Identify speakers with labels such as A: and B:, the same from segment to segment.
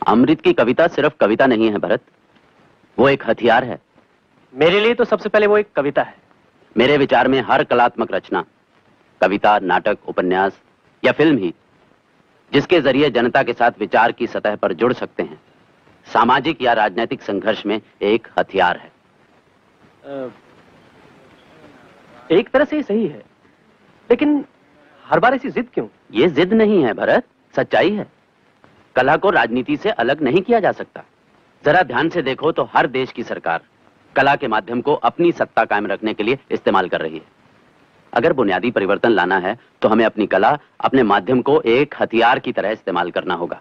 A: अमृत की कविता सिर्फ कविता नहीं है भरत, वो एक हथियार है।
B: मेरे लिए तो सबसे पहले वो एक कविता है।
A: मेरे विचार में हर कलात्मक रचना, कविता, नाटक, उपन्यास या फिल्म ही, जिसके जरिए जनता के साथ विचार की सतह पर जुड़ सकते हैं, सामाजिक या राजनीतिक संघर्ष में एक हथियार है।
B: एक तरह से ये सही है, लेकिन हर बार ऐसी जिद क्यों?
A: ये जिद नहीं है भरत, सच्चाई है। कला को राजनीति से अलग नहीं किया जा सकता। जरा ध्यान से देखो तो हर देश की सरकार कला के माध्यम को अपनी सत्ता कायम रखने के लिए इस्तेमाल कर रही है। अगर बुनियादी परिवर्तन लाना है तो हमें अपनी कला, अपने माध्यम को एक हथियार की तरह इस्तेमाल करना होगा।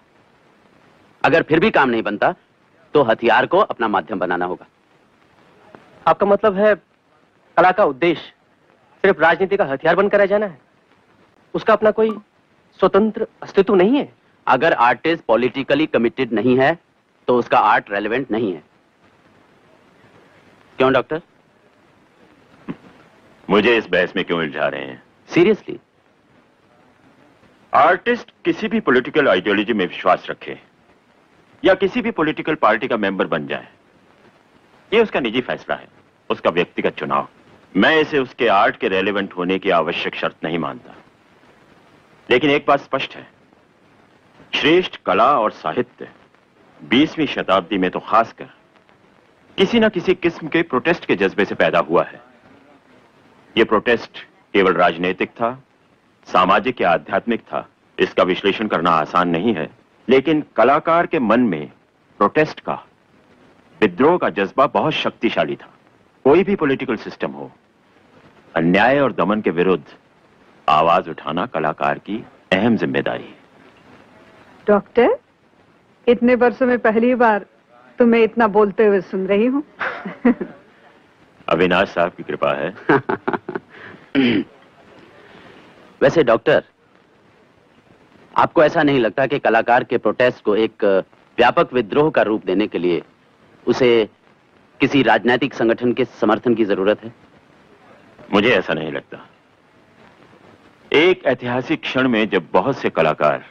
A: अगर फिर भी काम नहीं बनता तो हथियार को अपना माध्यम बनाना होगा।
B: आपका मतलब है कला का उद्देश्य सिर्फ राजनीति का हथियार बनकर रह जाना है? उसका अपना कोई स्वतंत्र अस्तित्व नहीं है?
A: अगर आर्टिस्ट पॉलिटिकली कमिटेड नहीं है तो उसका आर्ट रेलेवेंट नहीं है। क्यों डॉक्टर?
C: मुझे इस बहस में क्यों उलझा रहे हैं?
A: सीरियसली,
C: आर्टिस्ट किसी भी पॉलिटिकल आइडियोलॉजी में विश्वास रखे या किसी भी पॉलिटिकल पार्टी का मेंबर बन जाए, यह उसका निजी फैसला है, उसका व्यक्तिगत चुनाव। मैं इसे उसके आर्ट के रेलेवेंट होने की आवश्यक शर्त नहीं मानता। लेकिन एक बात स्पष्ट है, श्रेष्ठ कला और साहित्य 20वीं शताब्दी में तो खासकर किसी न किसी किस्म के प्रोटेस्ट के जज्बे से पैदा हुआ है। यह प्रोटेस्ट केवल राजनीतिक था, सामाजिक या आध्यात्मिक था, इसका विश्लेषण करना आसान नहीं है। लेकिन कलाकार के मन में प्रोटेस्ट का, विद्रोह का जज्बा बहुत शक्तिशाली था। कोई भी पॉलिटिकल सिस्टम हो, अन्याय और दमन के विरुद्ध आवाज उठाना कलाकार की अहम जिम्मेदारी है।
D: डॉक्टर, इतने वर्षों में पहली बार तुम्हें इतना बोलते हुए सुन रही हूँ।
C: अविनाश साहब की कृपा है।
A: वैसे डॉक्टर, आपको ऐसा नहीं लगता कि कलाकार के प्रोटेस्ट को एक व्यापक विद्रोह का रूप देने के लिए उसे किसी राजनीतिक संगठन के समर्थन की जरूरत है?
C: मुझे ऐसा नहीं लगता। एक ऐतिहासिक क्षण में जब बहुत से कलाकार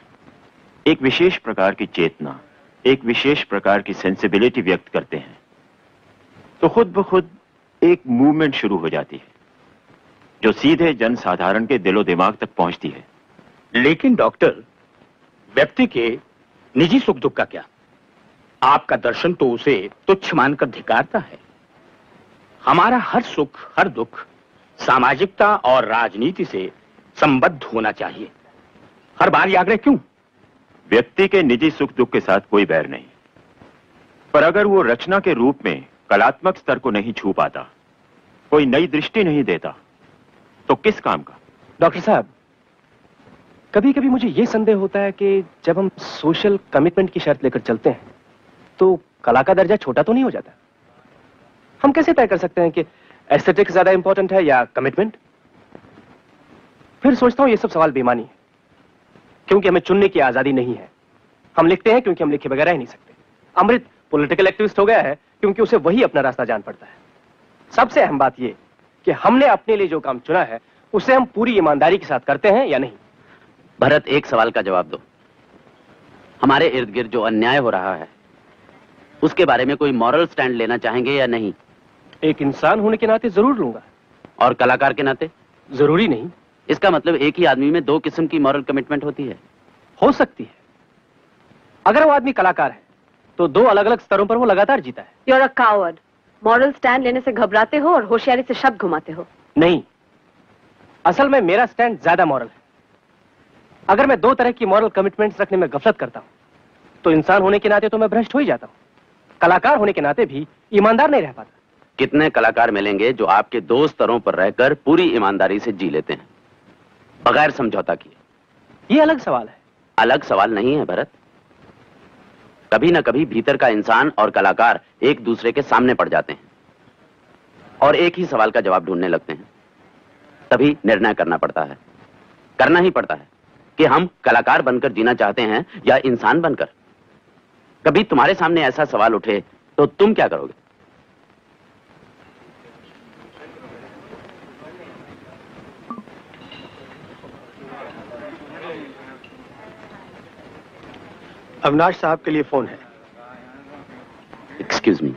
C: एक विशेष प्रकार की चेतना, एक विशेष प्रकार की सेंसिबिलिटी व्यक्त करते हैं, तो खुद ब खुद एक मूवमेंट शुरू हो जाती है जो सीधे जनसाधारण के दिलो दिमाग तक पहुंचती है।
E: लेकिन डॉक्टर, व्यक्ति के निजी सुख दुख का क्या? आपका दर्शन तो उसे तुच्छ मानकर धिक्कारता है। हमारा हर सुख, हर दुख सामाजिकता और राजनीति से संबद्ध होना चाहिए। हर बार ये आग्रह क्यों?
C: व्यक्ति के निजी सुख दुख के साथ कोई बैर नहीं, पर अगर वो रचना के रूप में कलात्मक स्तर को नहीं छू पाता, कोई नई दृष्टि नहीं देता, तो किस काम का?
B: डॉक्टर साहब, कभी कभी मुझे यह संदेह होता है कि जब हम सोशल कमिटमेंट की शर्त लेकर चलते हैं तो कला का दर्जा छोटा तो नहीं हो जाता? हम कैसे तय कर सकते हैं कि एस्थेटिक्स ज्यादा इंपॉर्टेंट है या कमिटमेंट? फिर सोचता हूं ये सब सवाल बेमानी है, क्योंकि हमें चुनने की आजादी नहीं है। हम लिखते हैं क्योंकि हम लिखे बगैर रह नहीं सकते। अमृत पॉलिटिकल एक्टिविस्ट हो गया है क्योंकि उसे वही अपना रास्ता जान पड़ता है। सबसे अहम बात यह कि हमने अपने लिए जो काम चुना है उसे हम पूरी ईमानदारी के साथ करते हैं या नहीं।
A: भरत, एक सवाल का जवाब दो। हमारे इर्द गिर्द जो अन्याय हो रहा है उसके बारे में कोई मॉरल स्टैंड लेना चाहेंगे या नहीं?
B: एक इंसान होने के नाते जरूर लूंगा।
A: और कलाकार के नाते?
B: जरूरी नहीं।
A: इसका मतलब एक ही आदमी में दो किस्म की मॉरल कमिटमेंट होती है?
B: हो सकती है। अगर वो आदमी कलाकार है तो दो अलग अलग स्तरों पर वो लगातार जीता है।
F: You're a coward. Moral stand लेने से घबराते हो और होशियारी से शब्द घुमाते हो।
B: नहीं, असल में मेरा स्टैंड ज्यादा मॉरल है। अगर मैं दो तरह की मॉरल कमिटमेंट्स रखने में गफलत करता हूं तो इंसान होने के नाते तो मैं भ्रष्ट हो ही जाता हूं, कलाकार होने के नाते भी ईमानदार नहीं रह पाता।
A: कितने कलाकार मिलेंगे जो आपके दो स्तरों पर रहकर पूरी ईमानदारी से जी लेते हैं, बगैर समझौता किए?
B: ये अलग सवाल है।
A: अलग सवाल नहीं है भरत। कभी ना कभी भीतर का इंसान और कलाकार एक दूसरे के सामने पड़ जाते हैं और एक ही सवाल का जवाब ढूंढने लगते हैं। तभी निर्णय करना पड़ता है, करना ही पड़ता है कि हम कलाकार बनकर जीना चाहते हैं या इंसान बनकर। कभी तुम्हारे सामने ऐसा सवाल उठे तो तुम क्या करोगे?
B: अविनाश साहब के लिए फोन है।
A: Excuse me.